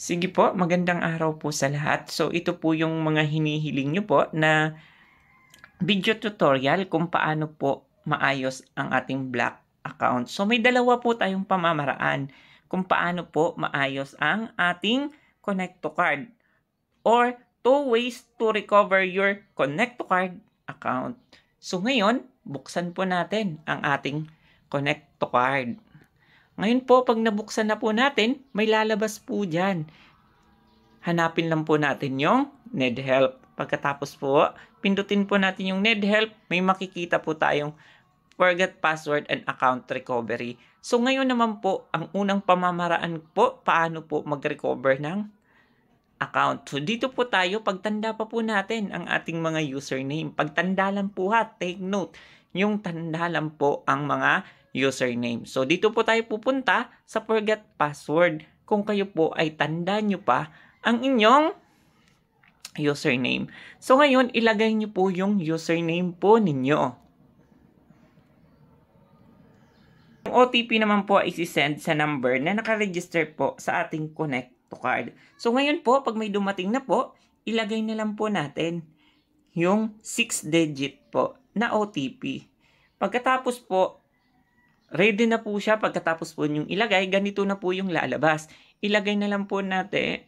Sige po, magandang araw po sa lahat. So ito po yung mga hinihiling nyo po na video tutorial kung paano po maayos ang ating Black account. So may dalawa po tayong pamamaraan kung paano po maayos ang ating Connect to Card or 2 ways to recover your Connect to Card account. So ngayon, buksan po natin ang ating Connect to Card. Ngayon po, pag nabuksan na po natin, may lalabas po dyan. Hanapin lang po natin yung need help. Pagkatapos po, pindutin po natin yung need help. May makikita po tayong forget password and account recovery. So ngayon naman po, ang unang pamamaraan po, paano po mag-recover ng account. So dito po tayo, pagtanda pa po natin ang ating mga username. Pagtanda lang po ha, take note. Yung tanda lang po ang mga username. So dito po tayo pupunta sa forget password. Kung kayo po ay tanda nyo pa ang inyong username. So ngayon, ilagay nyo po yung username po ninyo. Yung OTP naman po ay isi-send sa number na nakaregister po sa ating Connect to Card. So ngayon po, pag may dumating na po, ilagay na lang po natin yung 6-digit po na OTP. Pagkatapos po, ready na po siya. Pagkatapos po yung ilagay, ganito na po yung lalabas. Ilagay na lang po natin,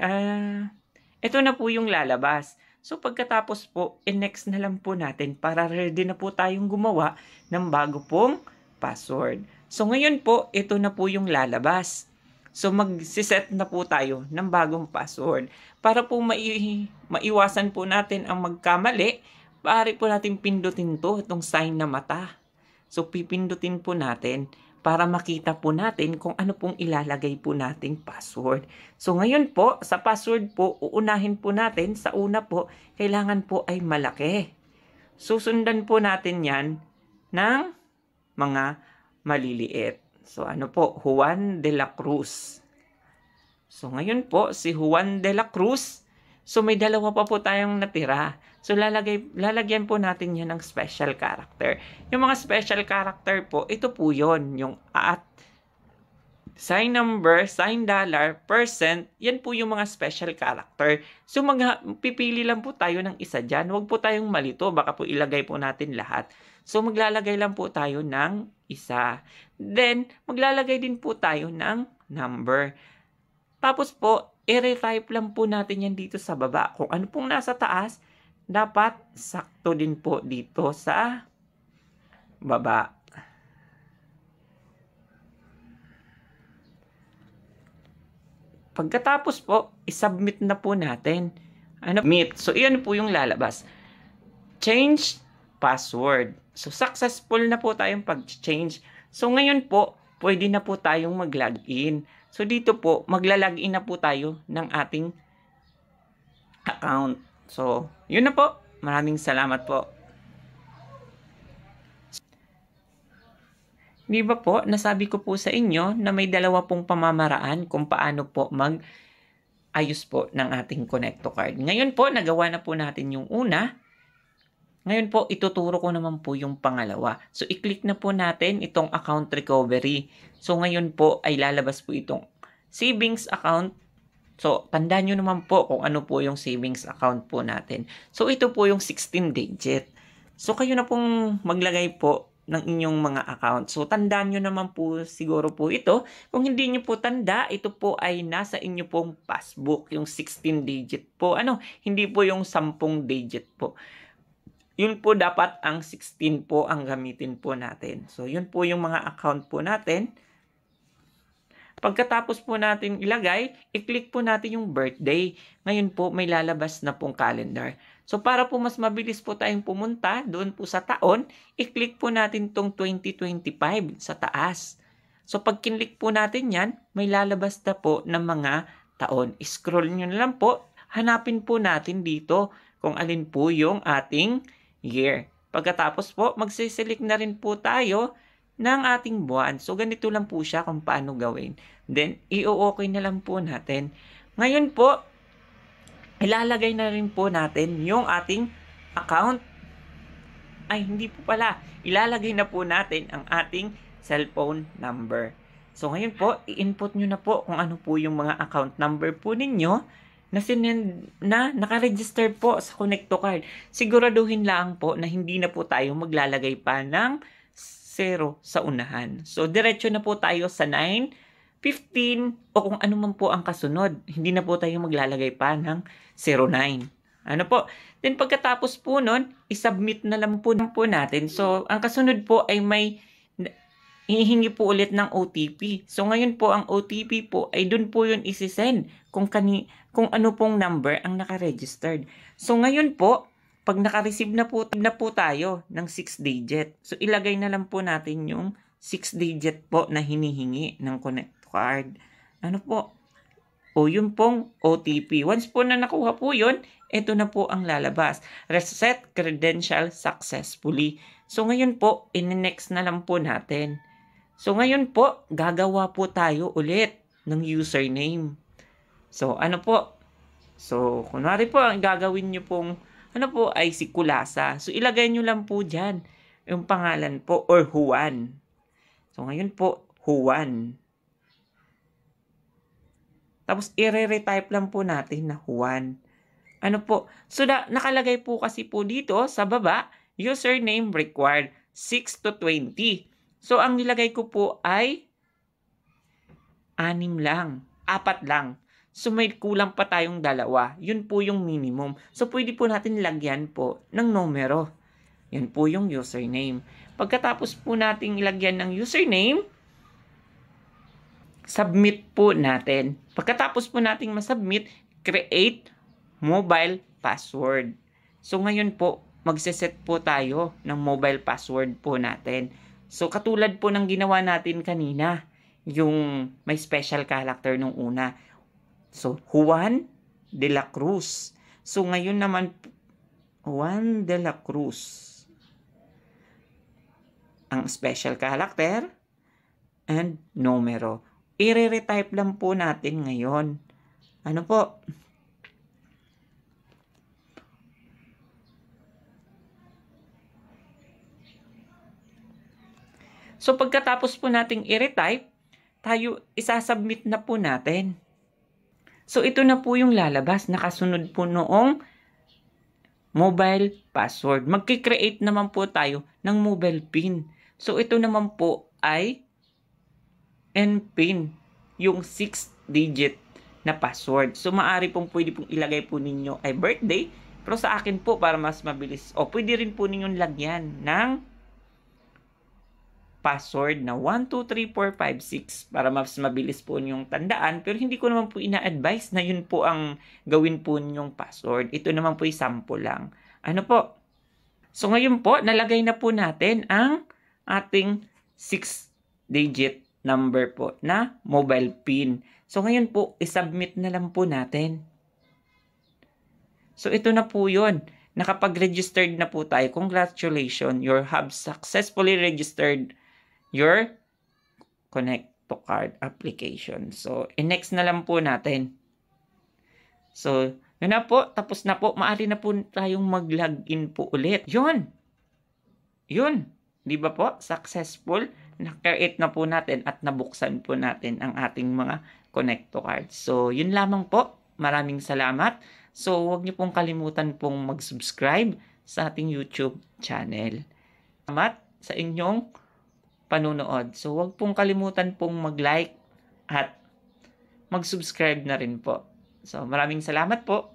ito na po yung lalabas. So pagkatapos po, next na lang po natin para ready na po tayong gumawa ng bago pong password. So ngayon po, ito na po yung lalabas. So mag-set na po tayo ng bagong password. Para po maiwasan po natin ang magkamali, maaari po natin pindutin to, itong sign na mata. So pipindutin po natin para makita po natin kung ano pong ilalagay po nating password. So ngayon po, sa password po, uunahin po natin, sa una po, kailangan po ay malaki. Susundan po natin yan ng mga maliliit. So ano po, Juan de la Cruz. So ngayon po, si Juan de la Cruz, so may dalawa pa po tayong natira. So lalagyan po natin yan ng special character. Yung mga special character po, ito po yon, yung at, sign number, sign dollar, percent, yan po yung mga special character. So pipili lang po tayo ng isa dyan. Huwag po tayong malito, baka po ilagay po natin lahat. So maglalagay lang po tayo ng isa. Then, maglalagay din po tayo ng number. Tapos po, i-retype lang po natin yan dito sa baba. Kung ano pong nasa taas, dapat sakto din po dito sa baba. Pagkatapos po, isubmit na po natin. Submit. So, iyan po yung lalabas. Change password. So, successful na po tayong pag-change. So, ngayon po, pwede na po tayong mag-login. So, dito po, magla-login na po tayo ng ating account. So, yun na po. Maraming salamat po. Di ba po, nasabi ko po sa inyo na may dalawa pong pamamaraan kung paano po mag-ayos po ng ating Connect to Card. Ngayon po, nagawa na po natin yung una. Ngayon po, ituturo ko naman po yung pangalawa. So, i-click na po natin itong account recovery. So, ngayon po ay lalabas po itong savings account. So, tandaan nyo naman po kung ano po yung savings account po natin. So, ito po yung 16-digit. So, kayo na pong maglagay po ng inyong mga account. So, tandaan nyo naman po siguro po ito. Kung hindi nyo po tanda, ito po ay nasa inyo pong passbook, yung 16-digit po. Hindi po yung 10-digit po. Yun po dapat ang 16 po ang gamitin po natin. So, yun po yung mga account po natin. Pagkatapos po natin ilagay, i-click po natin yung birthday. Ngayon po, may lalabas na pong calendar. So, para po mas mabilis po tayong pumunta doon po sa taon, i-click po natin tong 2025 sa taas. So, pag kinlik po natin yan, may lalabas na po ng mga taon. Scroll nyo na lang po. Hanapin po natin dito kung alin po yung ating year. Pagkatapos po, magsiselect na rin po tayo ng ating buwan. So, ganito lang po siya kung paano gawin. Then, i-okay na lang po natin. Ngayon po, ilalagay na rin po natin yung ating account. Ay, hindi po pala. Ilalagay na po natin ang ating cellphone number. So ngayon po, i-input nyo na po kung ano po yung mga account number po ninyo na nakaregister po sa Connect to Card. Siguraduhin lang po na hindi na po tayo maglalagay pa ng 0 sa unahan. So diretso na po tayo sa 9, 15 o kung ano man po ang kasunod. Hindi na po tayo maglalagay pa ng 09. Ano po? Then pagkatapos po nun, isubmit na lang po natin. So ang kasunod po ay may hihingi po ulit ng OTP. So ngayon po ang OTP po ay dun po yun isi-send kung ano pong number ang naka-registered. So ngayon po, pag naka-receive na po tayo ng 6 digit. So ilagay na lang po natin yung 6 digit po na hinihingi ng Connect Card. Ano po? O yun pong OTP. Once po na nakuha po yun, ito na po ang lalabas. Reset credential successfully. So ngayon po, in-next na lang po natin. So ngayon po, gagawa po tayo ulit ng username. So ano po? So kunwari po, ang gagawin nyo pong ano po ay si Kulasa. So ilagay nyo lang po dyan yung pangalan po or Juan. So ngayon po, Juan. Tapos i-retype lang po natin na Juan. Ano po? So nakalagay po kasi po dito sa baba, username required 6 to 20. So ang nilagay ko po ay 6 lang, 4 lang. So may kulang pa tayong 2. Yun po yung minimum. So pwede po natin lagyan po ng numero. Yan po yung username. Pagkatapos po nating ilagyan ng username, submit po natin. Pagkatapos po nating masubmit, create mobile password. So ngayon po, magseset po tayo ng mobile password po natin. So katulad po ng ginawa natin kanina, yung may special character nung una. So Juan de la Cruz. So ngayon naman, Juan de la Cruz. Ang special character and numero. I-retype lang po natin ngayon. Ano po? So pagkatapos po nating i-retype, tayo isasubmit na po natin. So ito na po yung lalabas, nakasunod po noong mobile password. Magki-create naman po tayo ng mobile PIN. So ito naman po ay NPIN, yung 6-digit na password. So maaari pong pwede pong ilagay po ninyo ay birthday, pero sa akin po para mas mabilis, o pwede rin po ninyong lagyan ng password na 1, 2, 3, 4, 5, 6 para mas mabilis po ninyong tandaan. Pero hindi ko naman po ina-advise na yun po ang gawin po ninyong password. Ito naman po yung sample lang. Ano po? So ngayon po, nalagay na po natin ang ating 6-digit number po na mobile PIN. So ngayon po, isubmit na lang po natin. So ito na po yun. Nakapag-registered na po tayo. Congratulations, you have successfully registered your Connect to Card application. So, next na lang po natin. So, yun na po. Tapos na po. Maaari na po tayong mag-login po ulit. Yun. Yun. Di ba po? Successful. Na-create na po natin at nabuksan po natin ang ating mga Connect to Card. So, yun lamang po. Maraming salamat. So, huwag niyo pong kalimutan pong mag-subscribe sa ating YouTube channel. Salamat sa inyong panunood. So, huwag pong kalimutan pong mag-like at mag-subscribe na rin po. So, maraming salamat po.